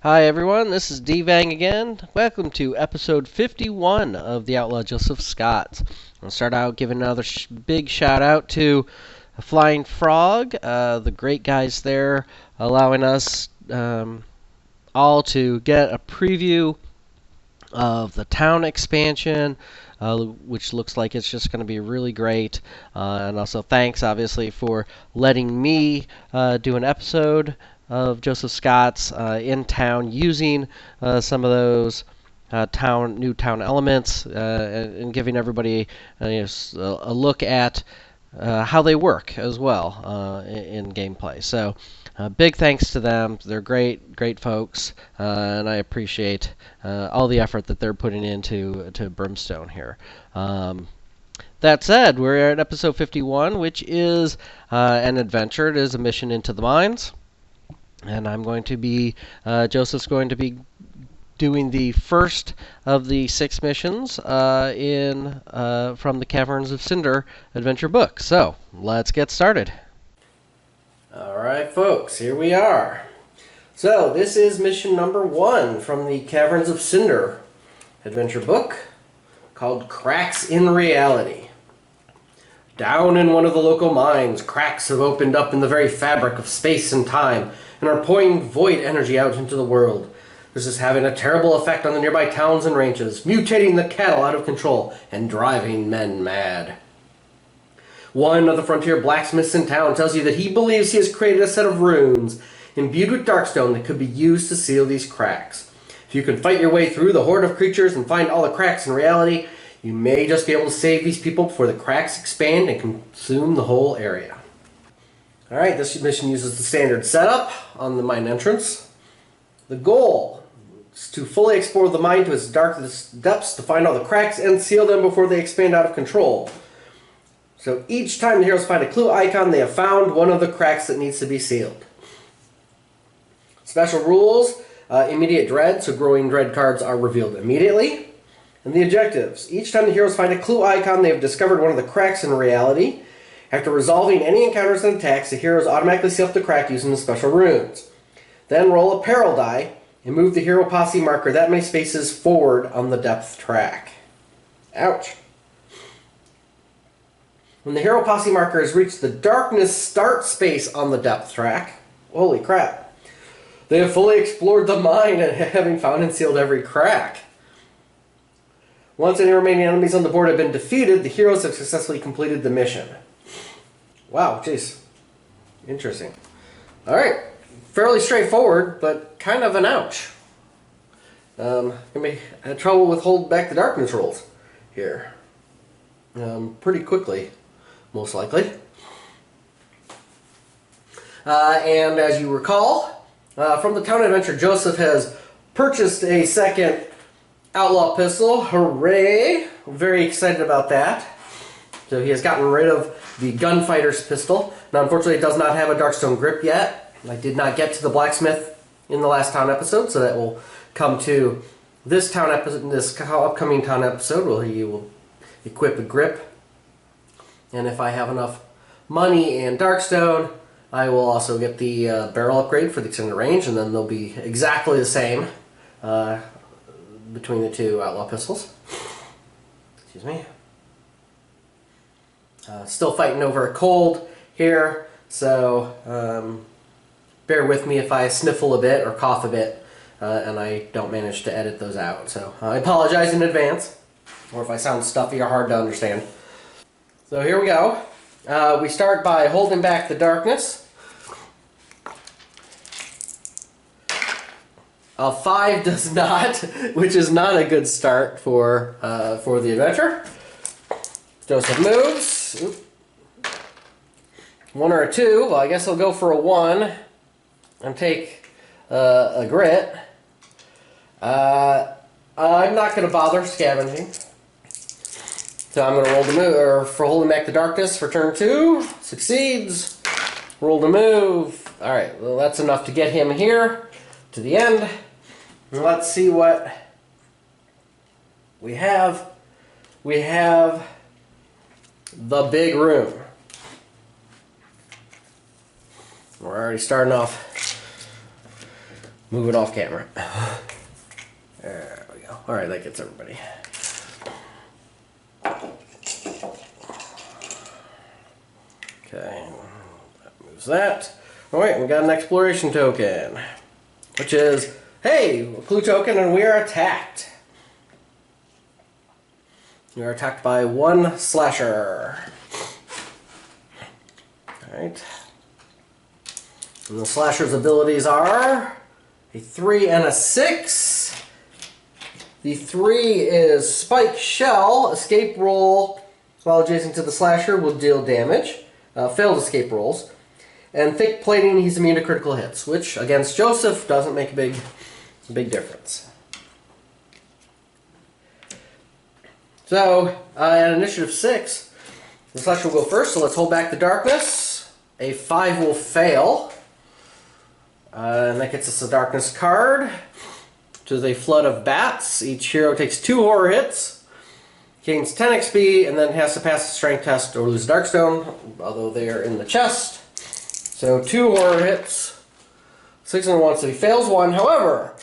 Hi everyone, this is D-Vang again. Welcome to episode 51 of the Outlaw Joseph Scott. I'll start out giving another big shout out to Flying Frog, the great guys there, allowing us all to get a preview of the town expansion, which looks like it's just going to be really great. And also thanks, obviously, for letting me do an episode of Joseph Scott's in town using some of those new town elements and giving everybody a look at how they work as well in gameplay. So big thanks to them. They're great folks, and I appreciate all the effort that they're putting into Brimstone here. That said, we're at episode 51, which is an adventure. It is a mission into the mines, and I'm going to be Joseph's going to be doing the first of the 6 missions from the Caverns of Cinder adventure book. So let's get started. Alright folks, here we are. So this is mission number 1 from the Caverns of Cinder adventure book called Cracks in Reality. Down in one of the local mines, cracks have opened up in the very fabric of space and time and are pouring void energy out into the world. This is having a terrible effect on the nearby towns and ranches, mutating the cattle out of control and driving men mad. One of the frontier blacksmiths in town tells you that he believes he has created a set of runes imbued with darkstone that could be used to seal these cracks. If you can fight your way through the horde of creatures and find all the cracks in reality, you may just be able to save these people before the cracks expand and consume the whole area. Alright, this mission uses the standard setup on the mine entrance. The goal is to fully explore the mine to its darkest depths to find all the cracks and seal them before they expand out of control. So each time the heroes find a clue icon, they have found one of the cracks that needs to be sealed. Special rules, immediate dread, so growing dread cards are revealed immediately. And the objectives. Each time the heroes find a clue icon, they have discovered one of the cracks in reality. After resolving any encounters and attacks, the heroes automatically seal up the crack using the special runes. Then roll a peril die and move the hero posse marker that many spaces forward on the depth track. Ouch. When the hero posse marker has reached the darkness start space on the depth track, holy crap, they have fully explored the mine and having found and sealed every crack. Once any remaining enemies on the board have been defeated, the heroes have successfully completed the mission. Wow, jeez. Interesting. Alright, fairly straightforward, but kind of an ouch. Gonna be had trouble with holding back the darkness rolls here. Pretty quickly. Most likely. And as you recall, from the town adventure, Joseph has purchased a second outlaw pistol. Hooray! I'm very excited about that. So he has gotten rid of the gunfighter's pistol. Now, unfortunately, it does not have a darkstone grip yet. I did not get to the blacksmith in the last town episode, so that will come to this upcoming town episode where he will equip a grip. And if I have enough money and darkstone, I will also get the barrel upgrade for the extended range, and then they'll be exactly the same between the two outlaw pistols. Excuse me. Still fighting over a cold here, so bear with me if I sniffle a bit or cough a bit, and I don't manage to edit those out. So I apologize in advance, or if I sound stuffy or hard to understand. So here we go. We start by holding back the darkness. A 5 does not, which is not a good start for the adventure. Joseph moves. Oop. 1 or a 2. Well, I guess I'll go for a 1 and take a grit. I'm not going to bother scavenging. So I'm going to roll the move, or for holding back the darkness for turn 2. Succeeds. Roll the move. Alright, well that's enough to get him here to the end. Let's see what we have. We have the big room. We're already starting off Move it off camera. There we go. Alright, that gets everybody. Okay, that moves that. Alright, we got an exploration token, which is, hey, a clue token, and we are attacked. We are attacked by one slasher. Alright. And the slasher's abilities are a 3 and a 6. The 3 is Spike Shell. Escape roll while adjacent to the slasher will deal damage. Failed escape rolls. And Thick Plating, he's immune to critical hits, which against Joseph doesn't make a big difference. So, at initiative 6, the slasher will go first, so let's hold back the darkness. A 5 will fail. And that gets us a darkness card, which is a flood of bats. Each hero takes 2 horror hits, gains 10 XP, and then has to pass the strength test or lose a darkstone, although they are in the chest. So 2 horror hits, 6 and 1, so he fails 1. However,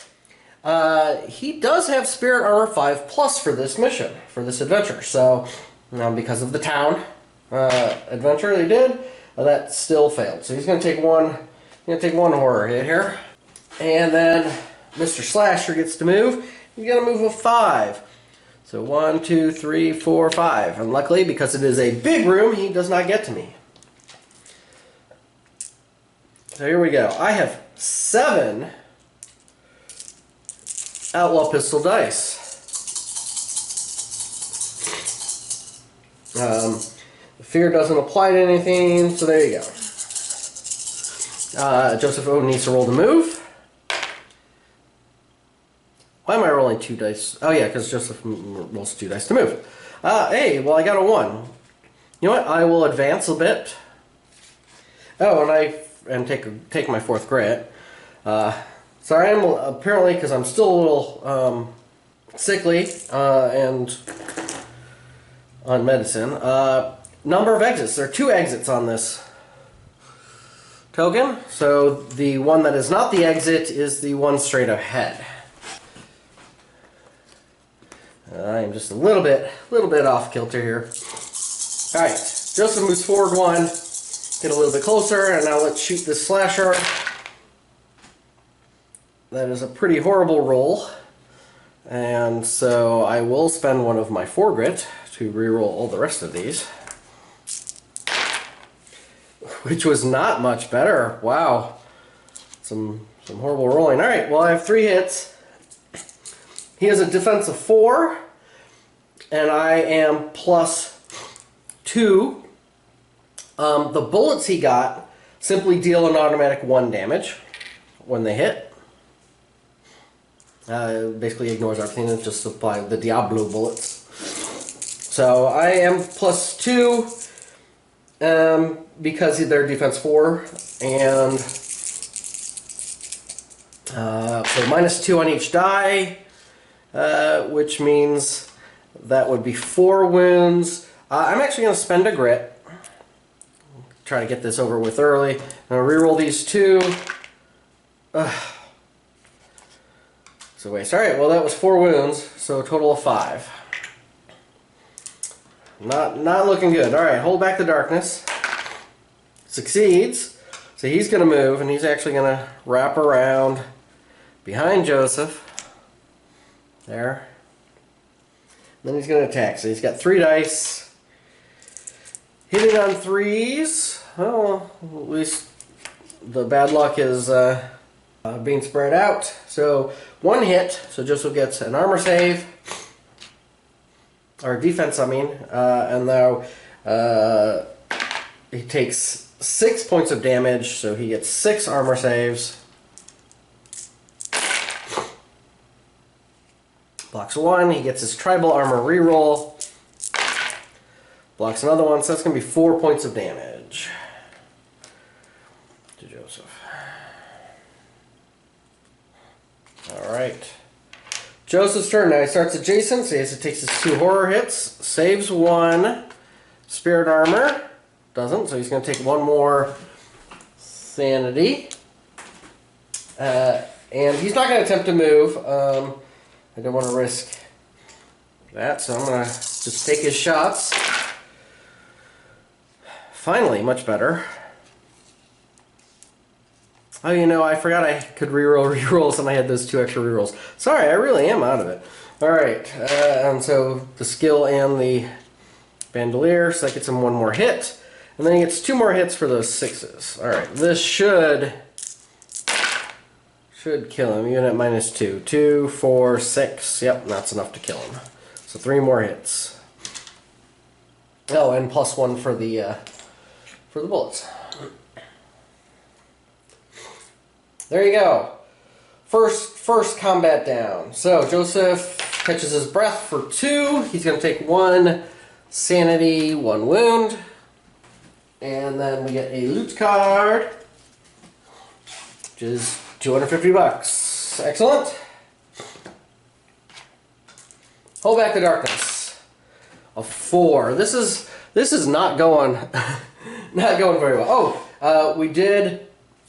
he does have Spirit Armor 5+ for this mission, for this adventure. So, because of the town adventure they did, that still failed. So he's going to take one. Take one horror hit here. And then Mr. Slasher gets to move. He's going to move a 5. So 1, 2, 3, 4, 5. And luckily, because it is a big room, he does not get to me. So here we go. I have 7 Outlaw Pistol dice. Fear doesn't apply to anything, so there you go. Joseph O needs to roll to move. Why am I rolling 2 dice? Oh yeah, because Joseph rolls 2 dice to move. Hey, well I got a 1. You know what? I will advance a bit. Oh, and take my 4th grit. So I am apparently, because I'm still a little sickly and on medicine. Number of exits. There are 2 exits on this token, so the one that is not the exit is the one straight ahead. I am just a little bit off kilter here. Alright, Joseph moves forward 1, get a little bit closer, and now let's shoot this slasher. That is a pretty horrible roll, and so I will spend one of my 4 grit to reroll all the rest of these. Which was not much better. Wow. Some horrible rolling. Alright, well I have 3 hits. He has a defense of 4. And I am +2. The bullets he got simply deal an automatic 1 damage when they hit. Basically ignores everything and just apply the Diablo bullets. So I am +2. Because they're defense 4, and so -2 on each die, which means that would be 4 wounds. I'm actually going to spend a grit. Try to get this over with early. I'm going to reroll these 2. So waste. Alright, well that was 4 wounds, so a total of 5. Not looking good. Alright, hold back the darkness. Succeeds. So he's going to move, and he's actually going to wrap around behind Joseph. There. Then he's going to attack. So he's got 3 dice. Hitting on 3s. Oh, at least the bad luck is being spread out. So 1 hit. So Joseph gets an armor save. Or defense, I mean. And now he takes 6 points of damage, so he gets 6 armor saves. Blocks 1, he gets his tribal armor reroll. Blocks another one, so that's going to be 4 points of damage to Joseph. Alright. Joseph's turn. Now he starts adjacent, so he takes his 2 horror hits, saves 1, spirit armor. Doesn't, so he's going to take 1 more sanity. And he's not going to attempt to move. I don't want to risk that, so I'm going to just take his shots. Finally, much better. Oh, you know, I forgot I could reroll rerolls, and I had those 2 extra rerolls. Sorry, I really am out of it. Alright, and so the skill and the bandolier, so that gets him 1 more hit. And then he gets 2 more hits for those 6s. Alright, this should kill him, even at -2. 2, 4, 6. Yep, that's enough to kill him. So 3 more hits. Oh, and +1 for the bullets. There you go. First combat down. So Joseph catches his breath for 2. He's going to take 1 sanity, 1 wound. And then we get a loot card, which is $250. Excellent. Hold back the darkness. A 4. This is not going not going very well. Oh,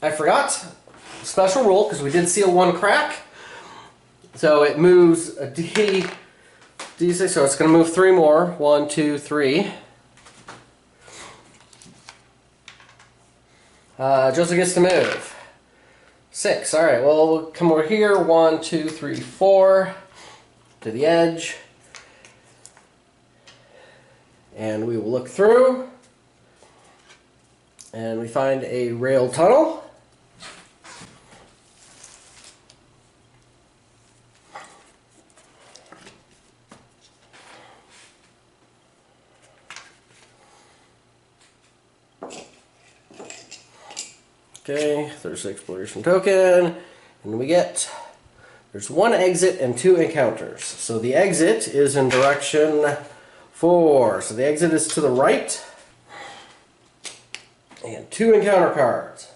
I forgot. Special roll, because we did seal 1 crack. So it moves a D6, so it's going to move 3 more. 1, 2, 3. Joseph gets to move. 6. Alright, well, we'll come over here. 1, 2, 3, 4. To the edge. And we will look through. And we find a rail tunnel. Okay, there's the exploration token, and there's 1 exit and 2 encounters. So the exit is in direction 4. So the exit is to the right, and 2 encounter cards.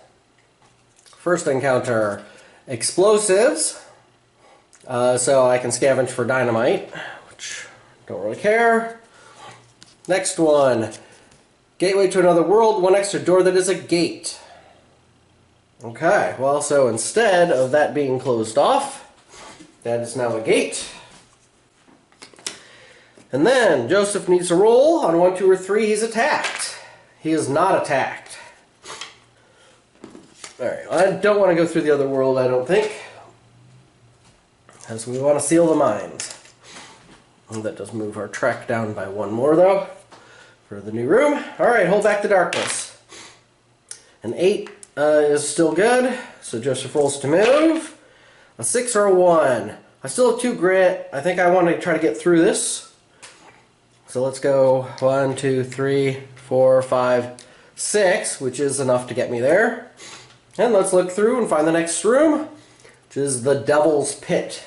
First encounter, explosives. So I can scavenge for dynamite, which don't really care. Next one, gateway to another world, 1 extra door that is a gate. Okay, well, so instead of that being closed off, that is now a gate. And then Joseph needs to roll. On 1, 2, or 3, he's attacked. He is not attacked. Alright, I don't want to go through the other world, I don't think, because we want to seal the mines. And that does move our track down by 1 more, though, for the new room. Alright, hold back the darkness. An 8 is still good, so Joseph rolls to move. A 6 or a 1. I still have 2 grit. I think I want to try to get through this. So let's go 1, 2, 3, 4, 5, 6, which is enough to get me there. And let's look through and find the next room, which is the Devil's Pit.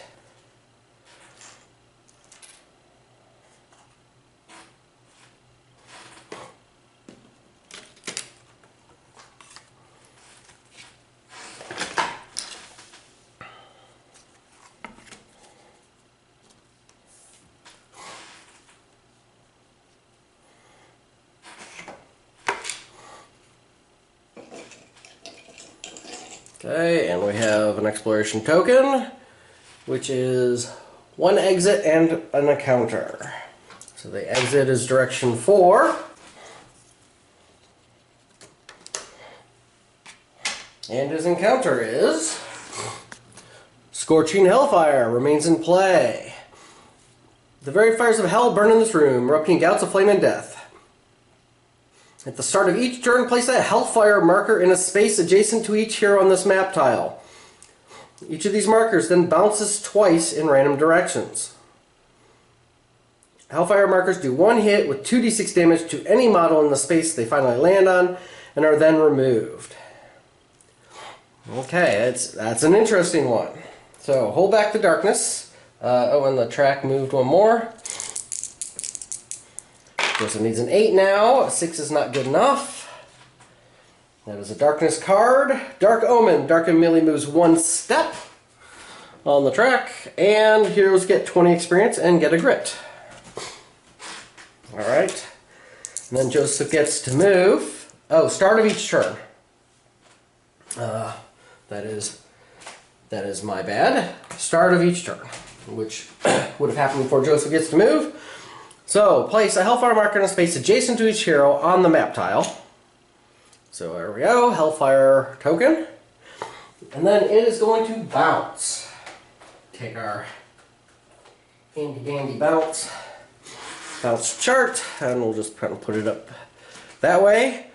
Okay, and we have an exploration token, which is 1 exit and an encounter. So the exit is direction 4. And his encounter is Scorching Hellfire remains in play. The very fires of hell burn in this room, erupting gouts of flame and death. At the start of each turn, place a Hellfire marker in a space adjacent to each hero on this map tile. Each of these markers then bounces twice in random directions. Hellfire markers do 1 hit with 2d6 damage to any model in the space they finally land on, and are then removed. Okay, that's an interesting one. So, hold back the darkness. And the track moved 1 more. Joseph needs an 8 now. A 6 is not good enough. That is a darkness card. Dark Omen. Dark and Melee moves 1 step on the track. And heroes get 20 experience and get a grit. Alright. And then Joseph gets to move. Oh, start of each turn. That is That is my bad. Start of each turn, which would have happened before Joseph gets to move. So, place a Hellfire marker in a space adjacent to each hero on the map tile. So there we go, Hellfire token. And then it is going to bounce. Take our handy dandy bounce chart, and we'll just kind of put it up that way.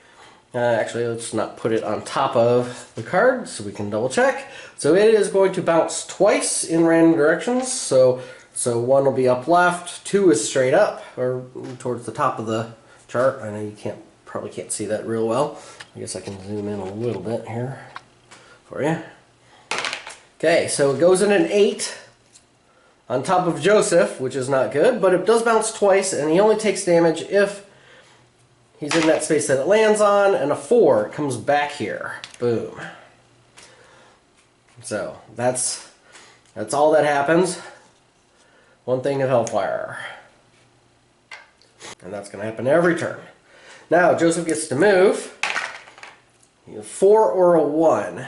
Actually, let's not put it on top of the card so we can double check. So it is going to bounce twice in random directions. So one will be up left, 2 is straight up, or towards the top of the chart. I know you probably can't see that real well. I guess I can zoom in a little bit here for you. Okay, so it goes in an 8 on top of Joseph, which is not good, but it does bounce twice, and he only takes damage if he's in that space that it lands on, and a 4 comes back here. Boom. So that's all that happens. One thing of Hellfire. And that's going to happen every turn. Now, Joseph gets to move. 4 or a 1.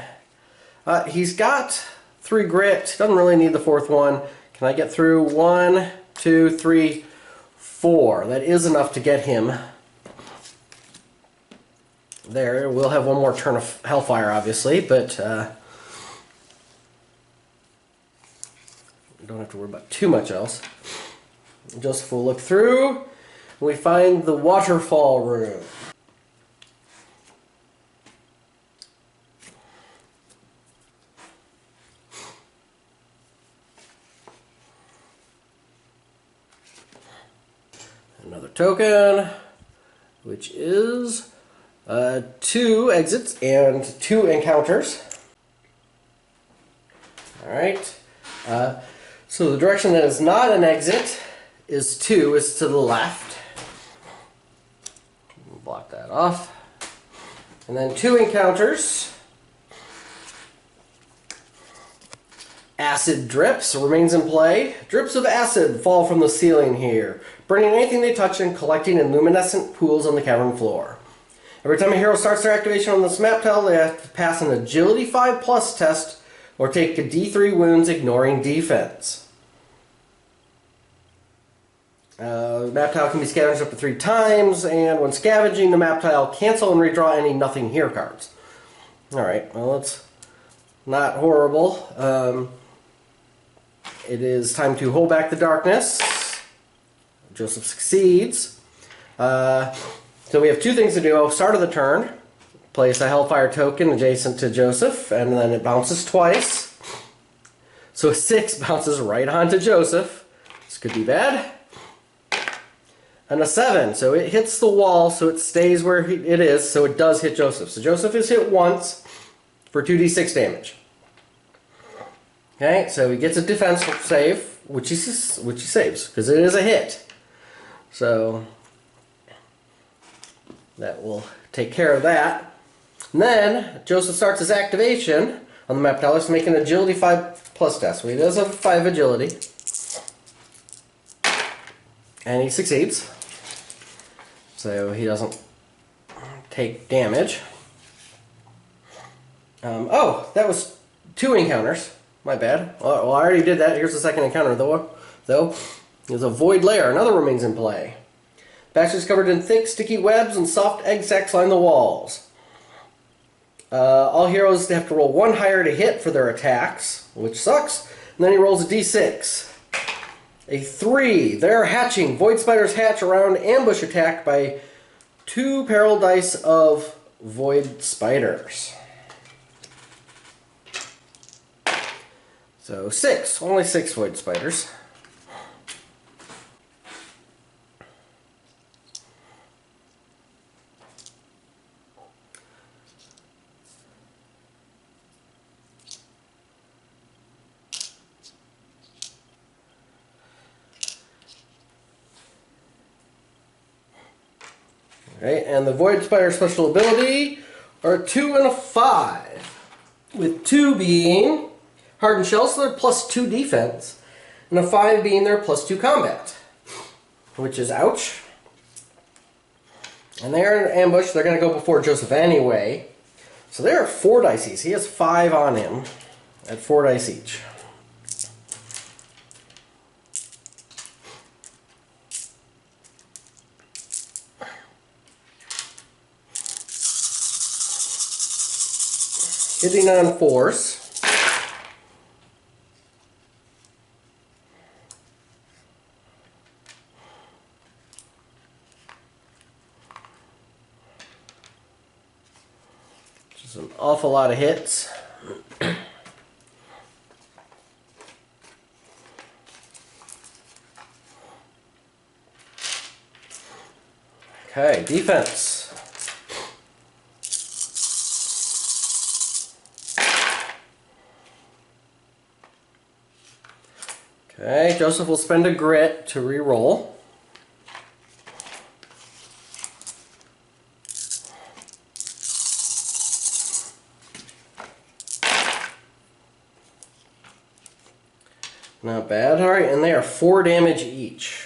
He's got 3 grit. Doesn't really need the 4th one. Can I get through? 1, 2, 3, 4. That is enough to get him there. We'll have one more turn of Hellfire, obviously, but don't have to worry about too much else. Joseph will look through, and we find the Waterfall room. Another token, which is 2 exits and 2 encounters. Alright. So the direction that is not an exit is to the left. Block that off. And then 2 encounters. Acid drips remains in play. Drips of acid fall from the ceiling here, burning anything they touch and collecting in luminescent pools on the cavern floor. Every time a hero starts their activation on this map tile, they have to pass an Agility 5+ test or take a D3 wounds ignoring defense. The map tile can be scavenged up to 3 times, and when scavenging the map tile, cancel and redraw any Nothing Here cards. Alright, well, it's not horrible. It is time to hold back the darkness. Joseph succeeds. So we have 2 things to do. Start of the turn, place a Hellfire token adjacent to Joseph, and then it bounces twice. So a 6 bounces right onto Joseph. This could be bad. And a 7, so it hits the wall, so it stays where it is, so it does hit Joseph. So Joseph is hit once for 2d6 damage. Okay, so he gets a defense save, which he saves, because it is a hit. So that will take care of that. And then Joseph starts his activation on the map tile to make an Agility 5+ test. So he does have 5 agility. And he succeeds. So he doesn't take damage. Oh, that was 2 encounters. My bad. Well, I already did that. Here's the second encounter, though. There's a Void Lair. Another remains in play. Bastion is covered in thick, sticky webs, and soft egg sacs line the walls. All heroes have to roll 1 higher to hit for their attacks, which sucks. And then he rolls a d6. A 3. They're hatching. Void spiders hatch around ambush attack by 2 peril dice of void spiders. So 6. Only 6 void spiders. Okay, and the Void Spider special ability are a 2 and a 5. With 2 being Hardened Shell, so they're +2 defense. And a 5 being their +2 combat. Which is ouch. And they're in ambush, they're going to go before Joseph anyway. So there are 4 dices. He has 5 on him. at 4 dice each. Hitting on 4s. Just an awful lot of hits. Okay, defense. Okay, Joseph will spend a grit to re-roll. Not bad. All right, and they are 4 damage each.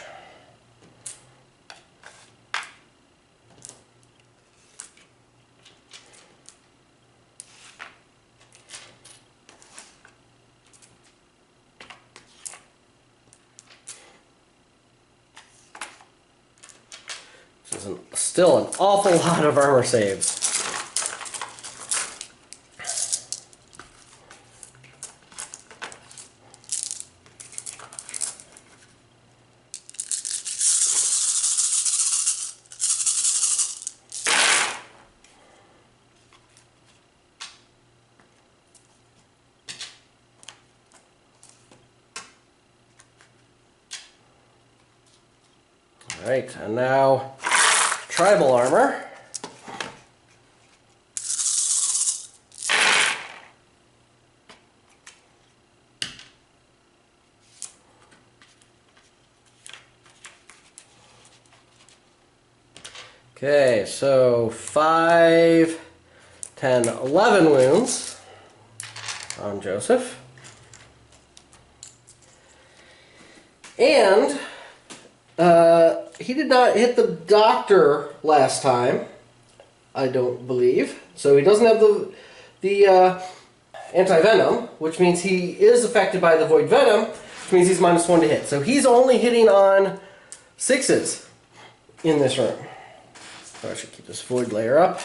This is still an awful lot of armor saves. All right, and now tribal armor. Okay, so 5, 10, 11 wounds on Joseph. And he did not hit the doctor last time, I don't believe. So he doesn't have the anti-venom, which means he is affected by the void venom, which means he's -1 to hit. So he's only hitting on 6s in this room. So I should keep this void layer up,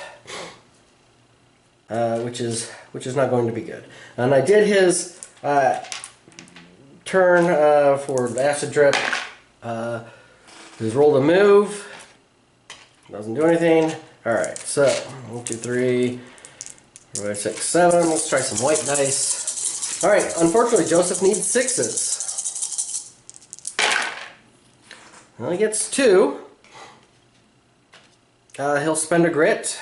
which is not going to be good. And I did his turn for the acid drip. He's rolled a move. Doesn't do anything. Alright, so 1, 2, 3, 4, 5, 6, 7. Let's try some white dice. Alright, unfortunately Joseph needs 6s. Well, he gets 2. He'll spend a grit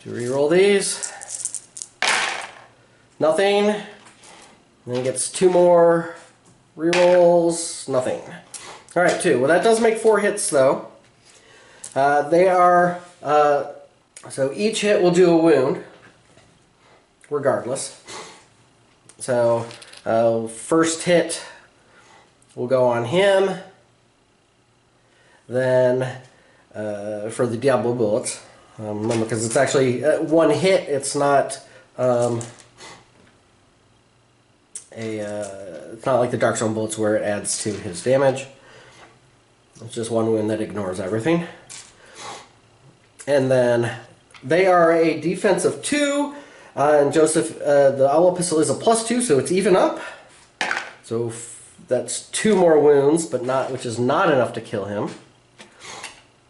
to re-roll these. Nothing. Then he gets 2 more re-rolls. Nothing. Alright, 2. Well, that does make 4 hits, though. They are... so each hit will do a wound, regardless. So, first hit will go on him. Then, for the Diablo bullets, remember, because it's actually 1 hit, it's not... it's not like the Dark Stone bullets where it adds to his damage. It's just 1 wound that ignores everything. And then they are a defense of 2, and Joseph, the Outlaw pistol is a +2, so it's even up. So that's 2 more wounds, but not, which is not enough to kill him.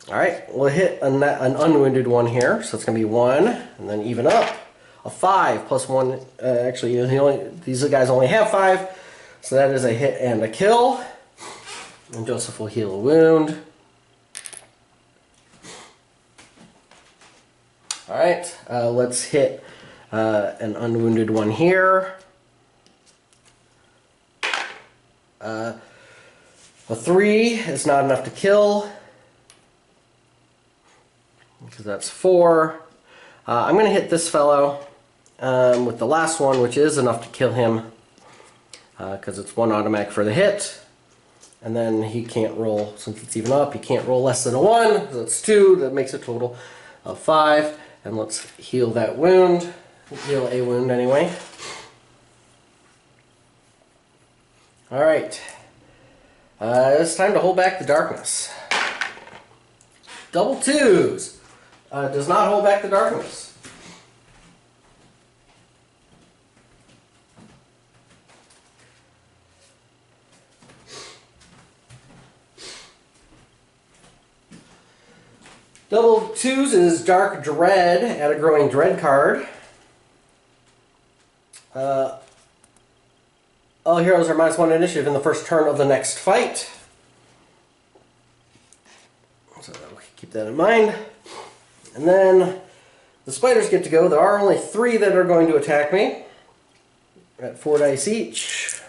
All right, we'll hit an unwounded one here, so it's going to be 1, and then even up. A 5 plus 1. Actually, these guys only have 5, so that is a hit and a kill. And Joseph will heal a wound. All right, let's hit an unwounded one here. A 3 is not enough to kill, because that's 4. I'm going to hit this fellow with the last one, which is enough to kill him, because it's 1 automatic for the hit. And then he can't roll, since it's even up, he can't roll less than a 1. So that's 2, that makes a total of 5. And let's heal that wound. Heal a wound anyway. Alright. It's time to hold back the darkness. Double twos. Does not hold back the darkness. Double twos is Dark Dread, add a Growing Dread card. All heroes are -1 initiative in the first turn of the next fight. So keep that in mind. And then the spiders get to go. There are only 3 that are going to attack me at 4 dice each.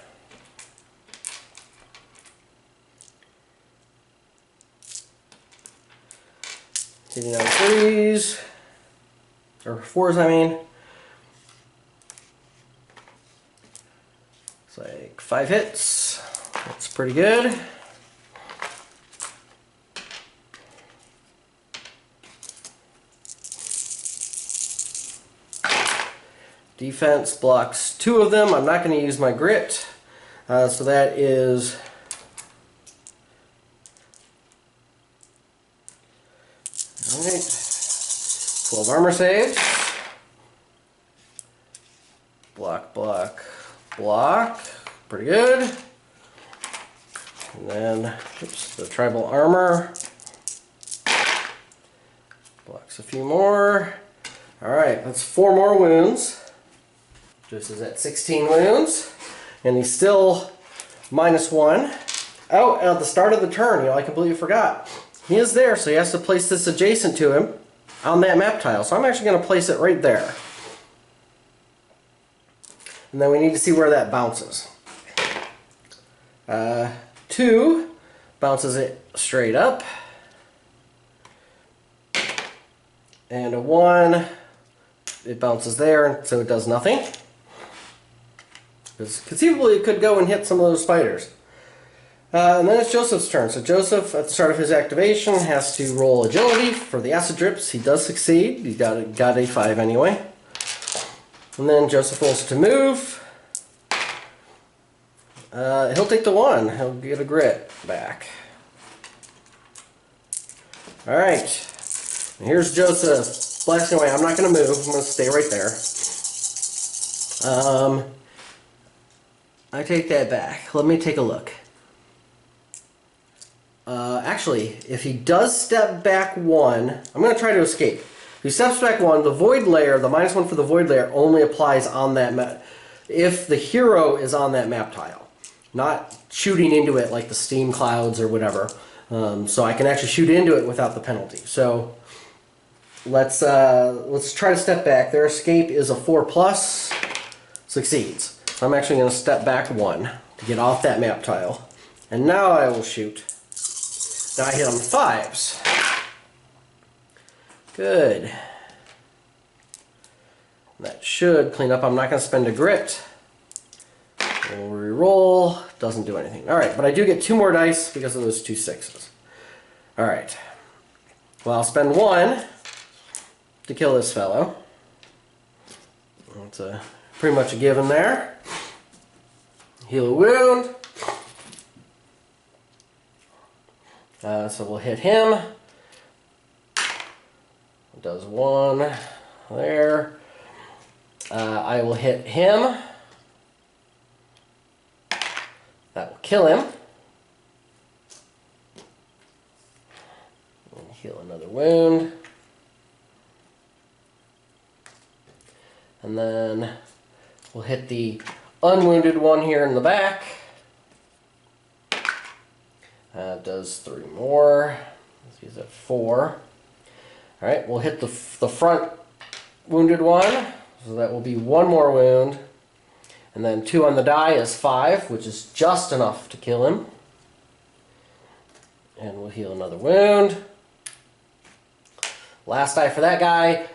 Hitting on 3s, or 4s I mean. It's like 5 hits. That's pretty good. Defense blocks 2 of them. I'm not going to use my grit. So that is alright. 12 armor saves. Block, block, block. Pretty good. And then, oops, the tribal armor. Blocks a few more. Alright, that's 4 more wounds. Just is at 16 wounds. And he's still -1. Oh, at the start of the turn, I completely forgot. He is there, so he has to place this adjacent to him on that map tile. So I'm actually going to place it right there. And then we need to see where that bounces. 2 bounces it straight up. And a 1, it bounces there, so it does nothing. Because conceivably it could go and hit some of those spiders. And then it's Joseph's turn. So Joseph, at the start of his activation, has to roll agility for the acid drips. He does succeed. He got a 5 anyway. And then Joseph rolls to move. He'll take the 1. He'll get a grit back. Alright. Here's Joseph blasting away. I'm not going to move. I'm going to stay right there. I take that back. Let me take a look. Actually, if he does step back 1, I'm going to try to escape. If he steps back 1, the void layer, the -1 for the void layer, only applies on that map. If the hero is on that map tile, not shooting into it like the steam clouds or whatever. So I can actually shoot into it without the penalty. So let's try to step back. Their escape is a 4+, succeeds. So I'm actually going to step back 1 to get off that map tile. And now I will shoot. Now I hit on 5s. Good. That should clean up. I'm not going to spend a grit. We'll re-roll. Doesn't do anything. Alright, but I do get 2 more dice because of those 2 6s. Alright. Well, I'll spend 1 to kill this fellow. That's pretty much a given there. Heal a wound. So we'll hit him. It does 1 there. I will hit him. That will kill him. And heal another wound. And then we'll hit the unwounded one here in the back. Does 3 more. He's at 4. Alright, we'll hit the front wounded one. So that will be 1 more wound. And then 2 on the die is 5, which is just enough to kill him. And we'll heal another wound. Last die for that guy.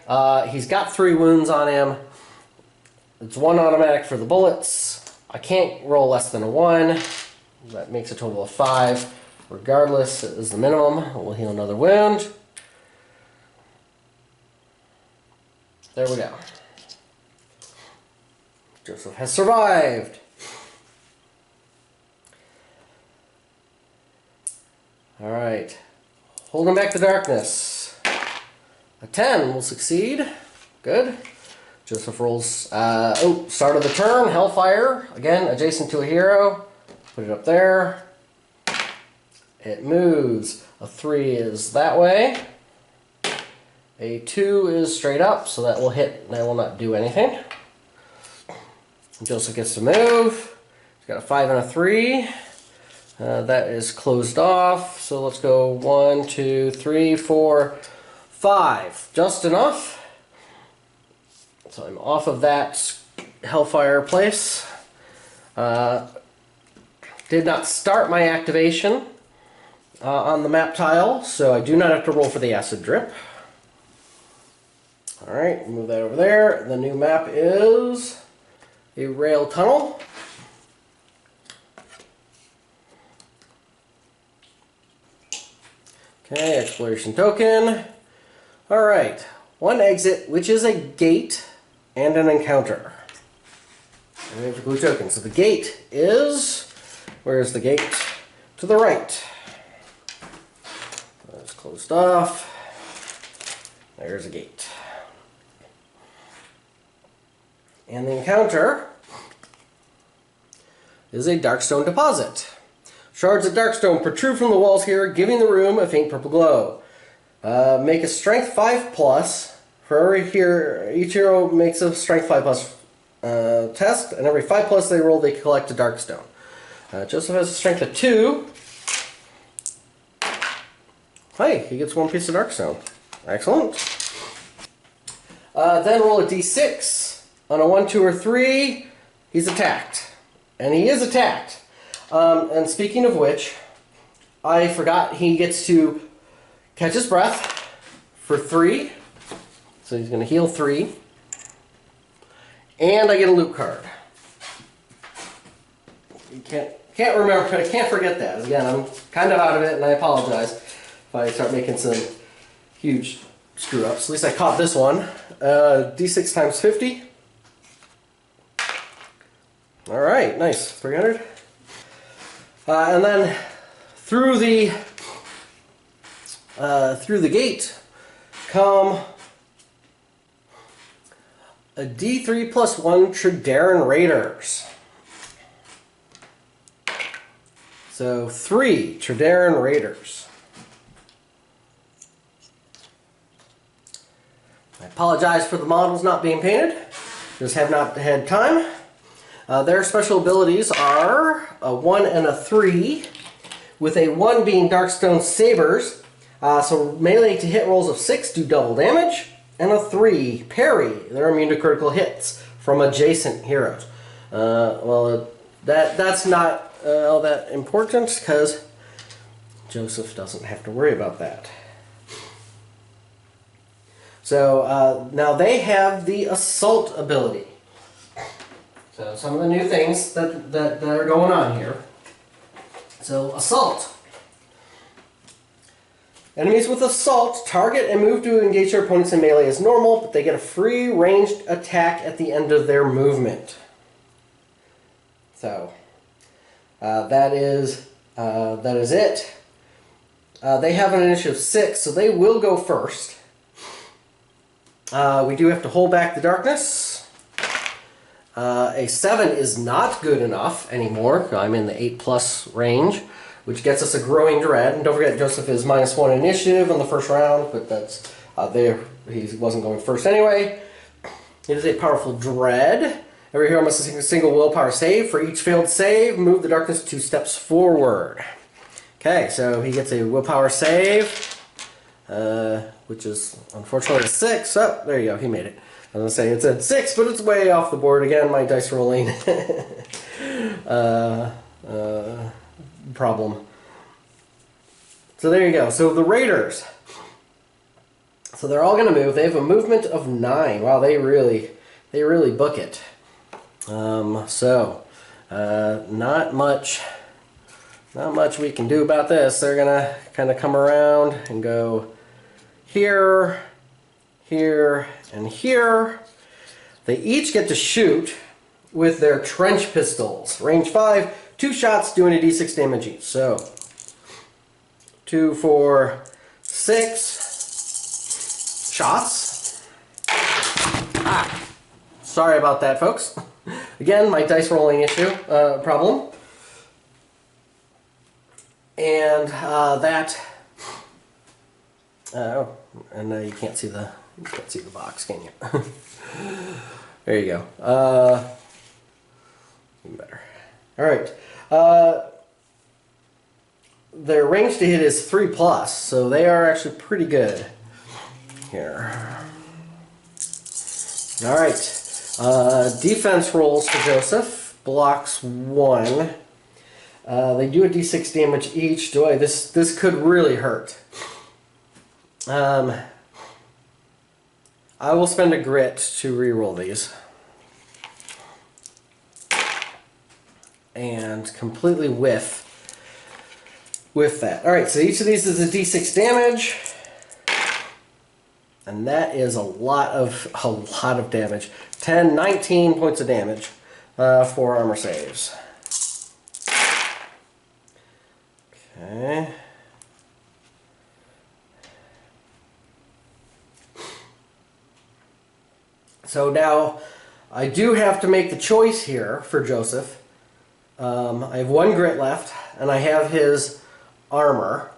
He's got 3 wounds on him. It's 1 automatic for the bullets. I can't roll less than a 1. That makes a total of 5. Regardless, it is the minimum. We'll heal another wound. There we go. Joseph has survived. Alright. Holding back the darkness. A 10 will succeed. Good. Joseph rolls, start of the turn, Hellfire. Again, adjacent to a hero. Put it up there. It moves. A 3 is that way. A 2 is straight up, so that will hit. That will not do anything. Joseph gets to move. He's got a 5 and a 3. That is closed off. So let's go 1, 2, 3, 4, 5. Just enough. So I'm off of that Hellfire place. Did not start my activation on the map tile, so I do not have to roll for the acid drip. Alright, move that over there. The new map is a rail tunnel. Okay, exploration token. Alright, one exit, which is a gate and an encounter. And we have a blue token. So the gate is, where is the gate? To the right. That's closed off. There's a gate. And the encounter is a darkstone deposit. Shards of darkstone protrude from the walls here, giving the room a faint purple glow. Make a strength 5+. For every hero, each hero makes a strength 5+ test, and every 5+ they roll, they collect a darkstone. Joseph has a strength of 2. Hey, he gets 1 piece of darkstone. Excellent. Then roll a d6. On a 1, 2, or 3, he's attacked. And he is attacked. And speaking of which, I forgot he gets to catch his breath for 3. So he's going to heal 3. And I get a loot card. You can't remember, I can't forget that. Again, I'm kind of out of it, and I apologize if I start making some huge screw-ups. At least I caught this one. D6 times 50. Alright, nice. 300. And then through the gate come a D3 plus 1 Traran Raiders. So 3 Traran Raiders. I apologize for the models not being painted. Just have not had time. Their special abilities are a 1 and a 3, with a 1 being Darkstone Sabers. So melee to hit rolls of 6 do double damage, and a 3 parry. They're immune to critical hits from adjacent heroes. That's not all that important because Joseph doesn't have to worry about that. So now they have the assault ability. So some of the new things that are going on here. So assault. Enemies with assault target and move to engage their opponents in melee as normal, but they get a free ranged attack at the end of their movement. So that is it. They have an initiative 6, so they will go first. We do have to hold back the darkness. A 7 is not good enough anymore. I'm in the 8+ range, which gets us a growing dread. And don't forget, Joseph is -1 initiative in the first round, but that's there. He wasn't going first anyway. It is a powerful dread. Every hero must make a single willpower save. For each failed save, move the darkness 2 steps forward. Okay, so he gets a willpower save, which is unfortunately a 6. Oh, there you go. He made it. I was going to say it's a 6, but it's way off the board. Again, my dice rolling problem. So there you go. So the Raiders. So they're all going to move. They have a movement of 9. Wow, they really book it. Not much we can do about this. They're going to kind of come around and go here, here, and here. They each get to shoot with their trench pistols. Range 5, 2 shots doing a d6 damage each. So 2, 4, 6 shots. Ah, sorry about that, folks. Again, my dice rolling issue problem. And oh, and you can't see the box, can you? There you go. Even better. All right. Their range to hit is 3+, so they are actually pretty good here. All right. Defense rolls for Joseph. Blocks 1. They do a d6 damage each. Boy, this could really hurt. I will spend a grit to reroll these. And completely whiff that. Alright, so each of these is a d6 damage. And that is a lot of damage. 10, 19 points of damage for armor saves. Okay. So now I do have to make the choice here for Joseph. I have 1 grit left, and I have his armor.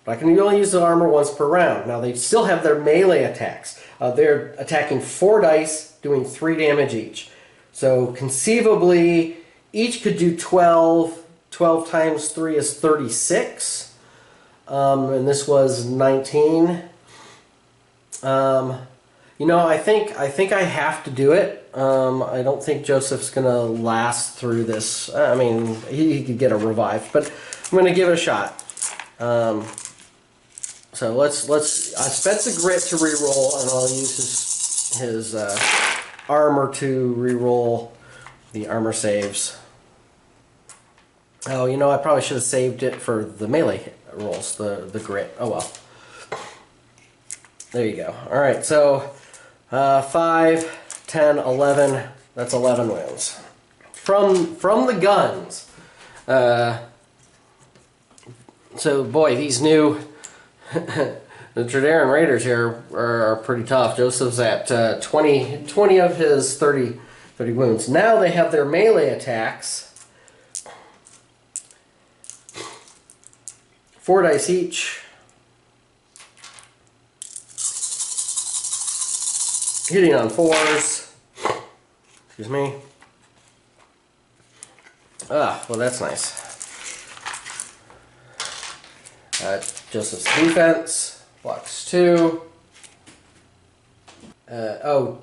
But I can only use the armor once per round. Now they still have their melee attacks. They're attacking 4 dice, doing 3 damage each. So conceivably, each could do 12. 12 times 3 is 36. And this was 19. You know, I think I have to do it. I don't think Joseph's gonna last through this. I mean, he could get a revive, but I'm gonna give it a shot. So let's. I spent the grit to reroll, and I'll use his armor to reroll the armor saves. Oh, you know, I probably should have saved it for the melee rolls, the grit. Oh well. There you go. All right, so 5, 10, 11. That's 11 wins from the guns. So boy, these new the Traran Raiders here are pretty tough. Joseph's at 20 of his 30 wounds. Now they have their melee attacks. 4 dice each. Hitting on 4s. Excuse me. Ah, well that's nice. Joseph's defense. Blocks 2. Oh,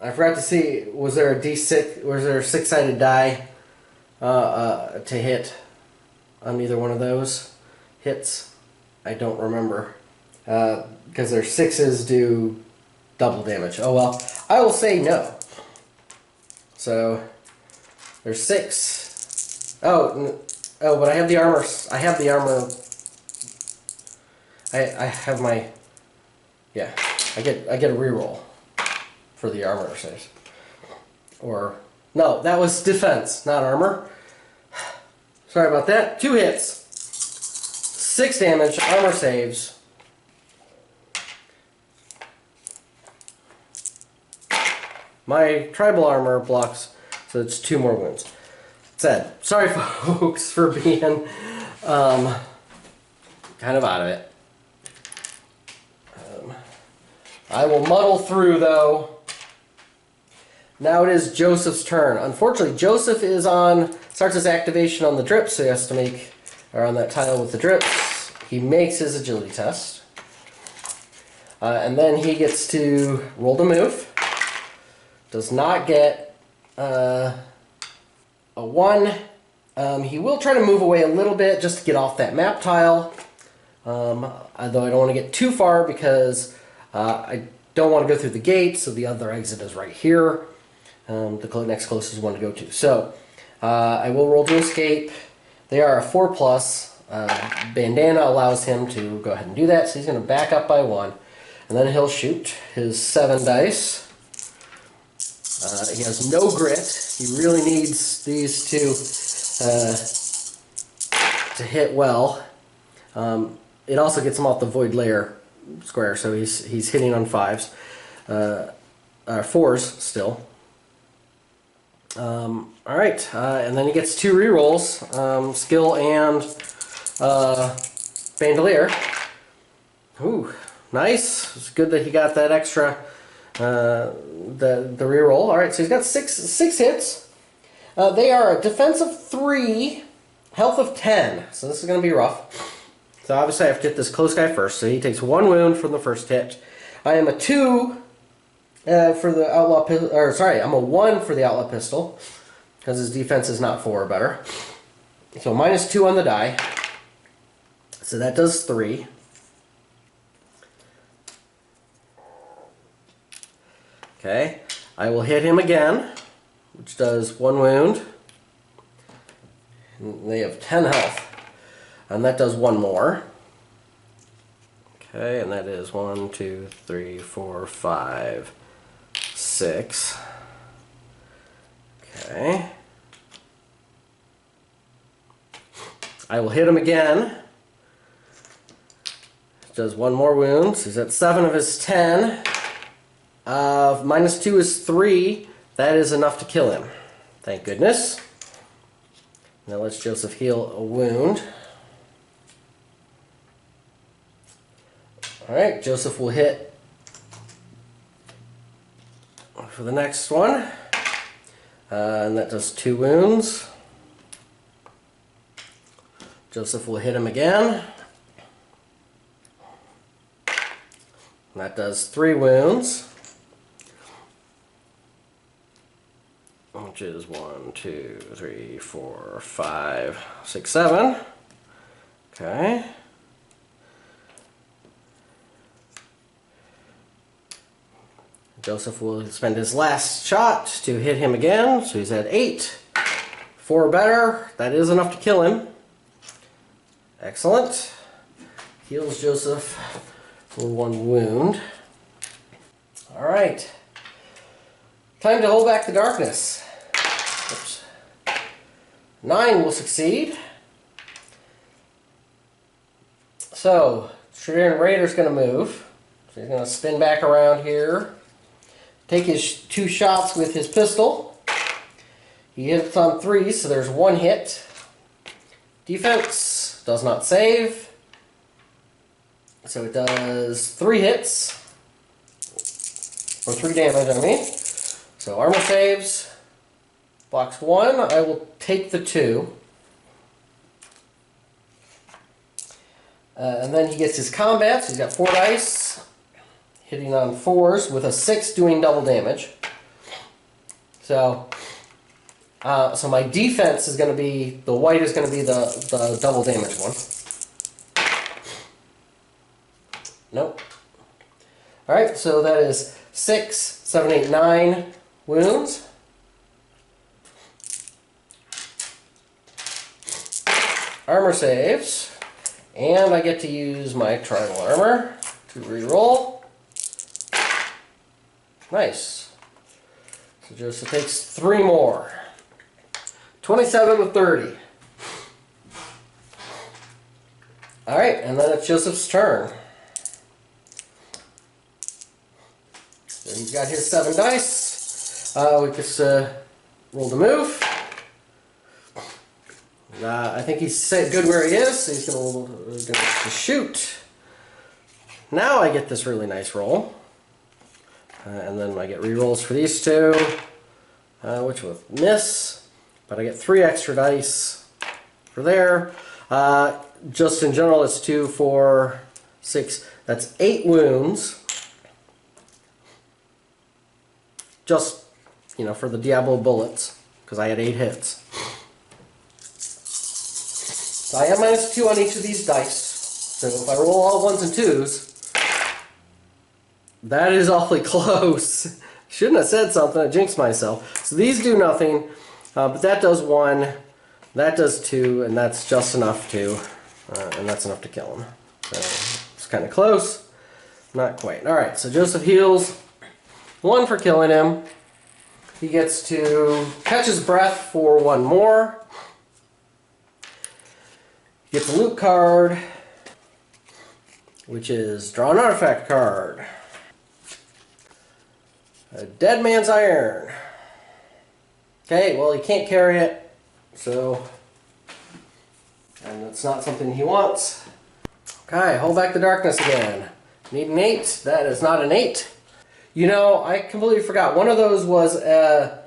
I forgot to see, was there a D6, was there a 6-sided die to hit on either one of those hits? I don't remember. Because their 6s do double damage. Oh well, I will say no. So, there's 6. Oh, but I have the armor. I have the armor. I have my. Yeah, I get a reroll for the armor saves. Or no, that was defense, not armor. Sorry about that. 2 hits, 6 damage, armor saves. My tribal armor blocks, so it's 2 more wounds. Said, sorry folks for being kind of out of it. I will muddle through though. Now it is Joseph's turn. Unfortunately, Joseph is starts his activation on the drips, so he has to make, or on that tile with the drips. He makes his agility test. And then he gets to roll to move. Does not get a 1. He will try to move away a little bit just to get off that map tile. Although I don't want to get too far because I don't want to go through the gate, so the other exit is right here. The next closest one to go to. So I will roll to escape. They are a 4+. Bandana allows him to go ahead and do that, so he's going to back up by 1. And then he'll shoot his 7 dice. He has no grit. He really needs these to hit well. it also gets him off the void layer square, so he's hitting on 5s, 4s still. All right, and then he gets 2 rerolls, skill and bandolier. Ooh, nice. It's good that he got that extra the reroll. All right, so he's got six hits. They are a defense of 3, health of 10. So this is going to be rough. So obviously I have to hit this close guy first. So he takes 1 wound from the first hit. I am a 2 for the outlaw pistol. Or sorry, I'm a 1 for the outlaw pistol because his defense is not 4 or better. So -2 on the die. So that does 3. Okay, I will hit him again, which does 1 wound. And they have 10 health, and that does 1 more. Okay, and that is 1, 2, 3, 4, 5, 6. Okay. I will hit him again. It does 1 more wound. So he's at 7 of his 10. -2 is 3. That is enough to kill him. Thank goodness. Now let's Joseph heal a wound. Alright, Joseph will hit for the next one. And that does 2 wounds. Joseph will hit him again. And that does 3 wounds. Which is 1, 2, 3, 4, 5, 6, 7. Okay. Joseph will spend his last shot to hit him again. So he's at 8. 4 or better. That is enough to kill him. Excellent. Heals Joseph for 1 wound. Alright. Time to hold back the darkness. Oops. 9 will succeed. So, Traran Raider's going to move. So he's going to spin back around here. Take his 2 shots with his pistol. He hits on 3, so there's 1 hit. Defense does not save. So it does 3 hits. Or 3 damage, I mean. So armor saves. Blocks 1. I will take the 2. And then he gets his combat. So he's got 4 dice. Hitting on 4s with a 6 doing double damage. So so my defense is going to be, the white is going to be the double damage one. Nope. Alright, so that is 6, 7, 8, 9 wounds. Armor saves. And I get to use my tribal armor to reroll. Nice. So Joseph takes 3 more. 27 with 30. Alright, and then it's Joseph's turn. So he's got his 7 dice. We just roll the move. I think he's good where he is, so he's going to shoot. Now I get this really nice roll. And then I get rerolls for these 2, which will miss. But I get 3 extra dice for there. Just in general, it's 2, 4, 6. That's 8 wounds. Just, you know, for the Diablo bullets, because I had 8 hits. So I have -2 on each of these dice. So if I roll all 1s and 2s, that is awfully close. Shouldn't have said something. I jinxed myself. So these do nothing. But that does 1, that does 2, and that's just enough to, and that's enough to kill him. So it's kind of close, not quite. All right, so Joseph heals 1 for killing him. He gets to catch his breath for 1 more. He gets a loot card. which is draw an artifact card. A Dead Man's Iron. Okay, well, he can't carry it, so... and it's not something he wants. Okay, hold back the darkness again. Need an 8. That is not an 8. You know, I completely forgot. One of those was... I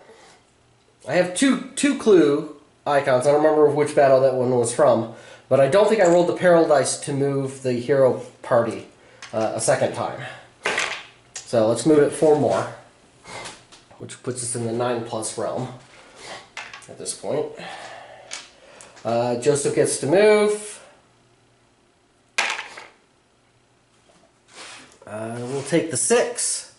have two clue icons. I don't remember which battle that one was from. But I don't think I rolled the peril dice to move the hero party a second time. So let's move it 4 more. Which puts us in the 9+ realm at this point. Joseph gets to move. We'll take the 6.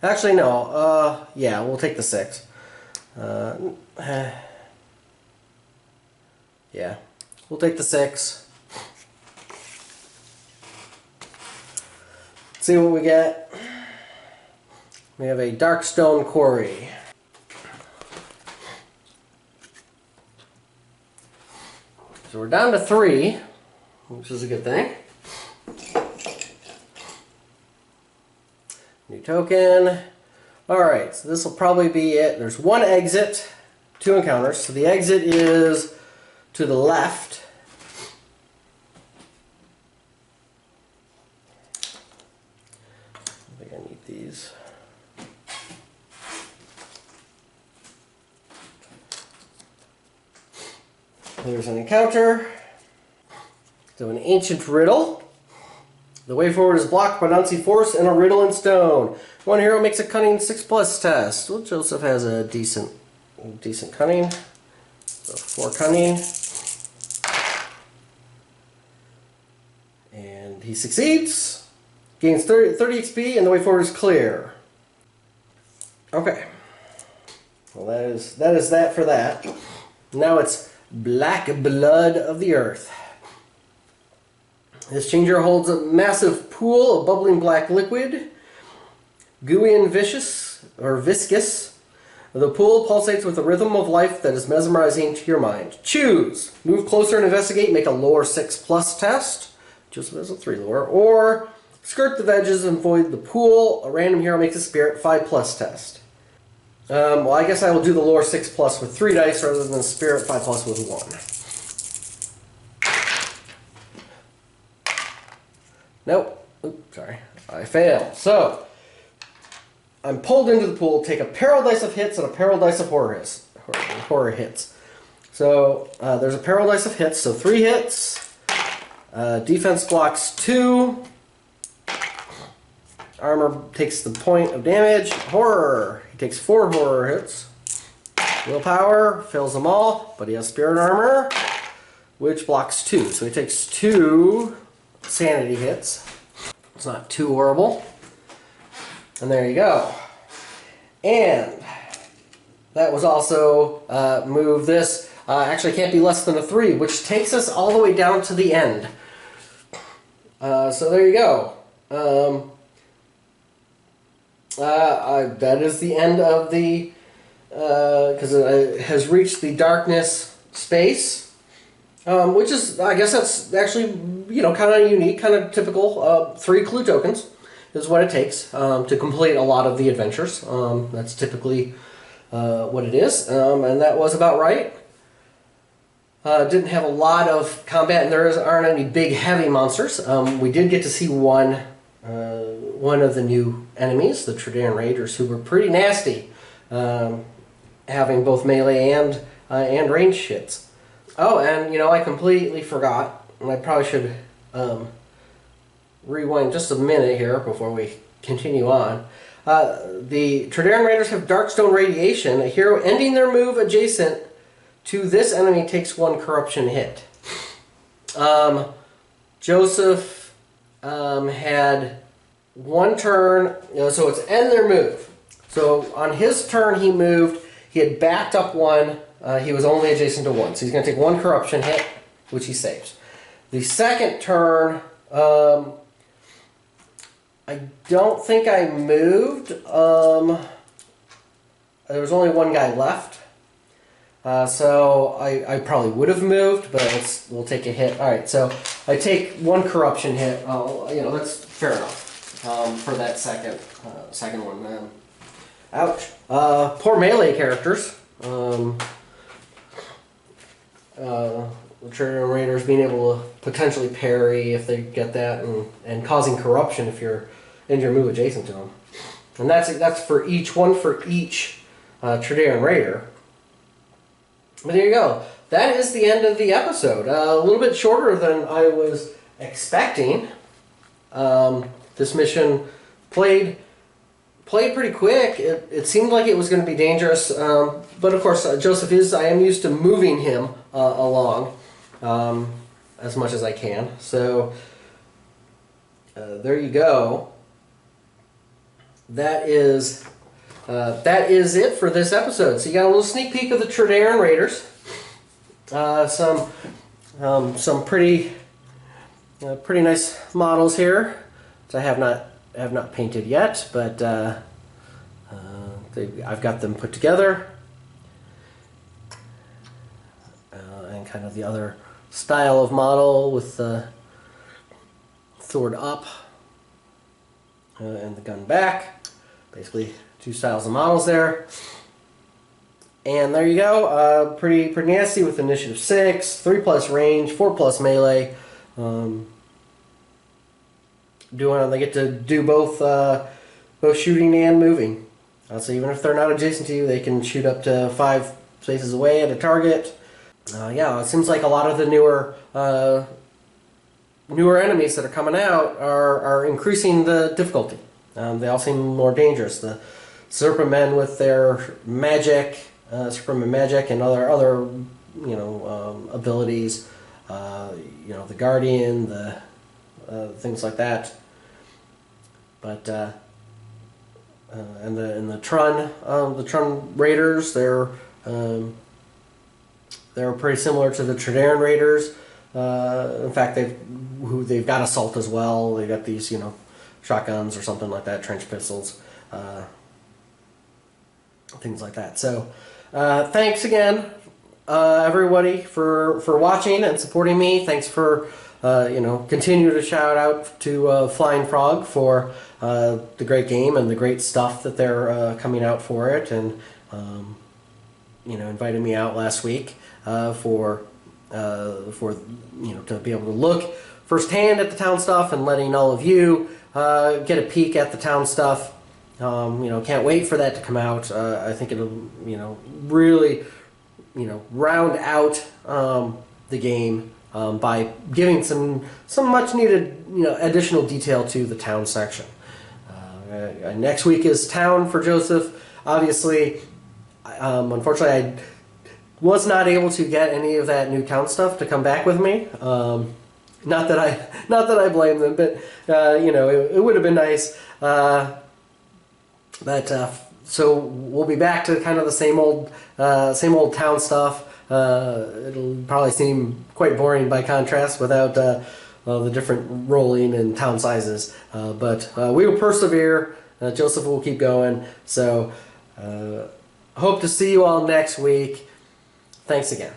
Actually, no. Yeah, we'll take the 6. Yeah, we'll take the 6. Let's see what we get. We have a Darkstone Quarry. So we're down to 3, which is a good thing. New token. Alright, so this will probably be it. There's 1 exit, 2 encounters. So the exit is to the left. I think I need these. There's an encounter. So an ancient riddle. The way forward is blocked by an unseen force and a riddle in stone. One hero makes a cunning 6+ test. Well, Joseph has a decent cunning. So 4 cunning. And he succeeds. Gains 30 XP and the way forward is clear. Okay. Well, that is that for that. Now it's Black Blood of the Earth. This changer holds a massive pool of bubbling black liquid, gooey and viscous. The pool pulsates with a rhythm of life that is mesmerizing to your mind. Choose. Move closer and investigate. Make a lore 6+ test. Joseph has a 3 lore. Or skirt the edges and avoid the pool. A random hero makes a spirit 5+ test. Well, I guess I will do the lore 6+ with 3 dice rather than spirit 5+ with 1. Nope. Oops, sorry. I failed. So, I'm pulled into the pool, take a peril dice of hits and a peril dice of horror hits. So, there's a peril dice of hits, so 3 hits. Defense blocks 2. Armor takes the point of damage. Horror. He takes 4 horror hits. Willpower fills them all, but he has spirit armor, which blocks 2. So he takes 2 sanity hits. It's not too horrible. And there you go. And that was also move this. Actually can't be less than a 3, which takes us all the way down to the end. So there you go. That is the end of the... because it has reached the darkness space. Which is, I guess that's actually, you know, kind of unique, kind of typical. 3 clue tokens is what it takes to complete a lot of the adventures. That's typically what it is, and that was about right. Didn't have a lot of combat, and aren't any big heavy monsters. We did get to see one of the new enemies, the Traran Raiders, who were pretty nasty, having both melee and ranged hits. Oh, and you know, I completely forgot, and I probably should rewind just a minute here before we continue on. The Traran Raiders have Darkstone Radiation. A hero ending their move adjacent to this enemy takes 1 corruption hit. Joseph had 1 turn, you know, so it's end their move. So on his turn he moved, he had backed up 1, he was only adjacent to 1. So he's going to take 1 corruption hit, which he saves. The second turn, I don't think I moved. There was only 1 guy left. So I probably would have moved, but we'll take a hit. Alright, so I take one corruption hit. You know, that's fair enough for that second one. Ouch. Poor melee characters. Traran Raiders being able to potentially parry if they get that, and causing corruption if your move adjacent to them. And that's for each Traran Raider. But there you go. That is the end of the episode. A little bit shorter than I was expecting. This mission played pretty quick. It seemed like it was going to be dangerous, but of course Joseph I am used to moving him along as much as I can. So there you go. That is it for this episode. So you got a little sneak peek of the Traran Raiders. Some pretty nice models here, which I have not painted yet, but I've got them put together, and kind of the other style of model with the sword up and the gun back. Basically, two styles of models there. And there you go. Pretty nasty with initiative 6, 3+ range, 4+ melee. They get to do both shooting and moving. So even if they're not adjacent to you, they can shoot up to 5 spaces away at a target. Yeah, it seems like a lot of the newer enemies that are coming out are increasing the difficulty. They all seem more dangerous. The Serpent Men with their magic, Serpent magic, and other abilities. The Guardian, the things like that. But and the Traran Raiders, they're pretty similar to the Traran Raiders. In fact, they've got assault as well. They got these shotguns or something like that, trench pistols, things like that. So thanks again, everybody, for watching and supporting me. Thanks for continue to shout out to Flying Frog for the great game and the great stuff that they're coming out for it, and invited me out last week to be able to look firsthand at the town stuff, and letting all of you get a peek at the town stuff. Can't wait for that to come out. I think it'll really round out the game by giving some much needed additional detail to the town section. Next week is town for Joseph. Obviously, unfortunately, I was not able to get any of that new town stuff to come back with me. Not that I blame them, but it would have been nice. So we'll be back to kind of the same old town stuff. It'll probably seem quite boring by contrast without the different rolling and town sizes. But we will persevere. Joseph will keep going. So hope to see you all next week. Thanks again.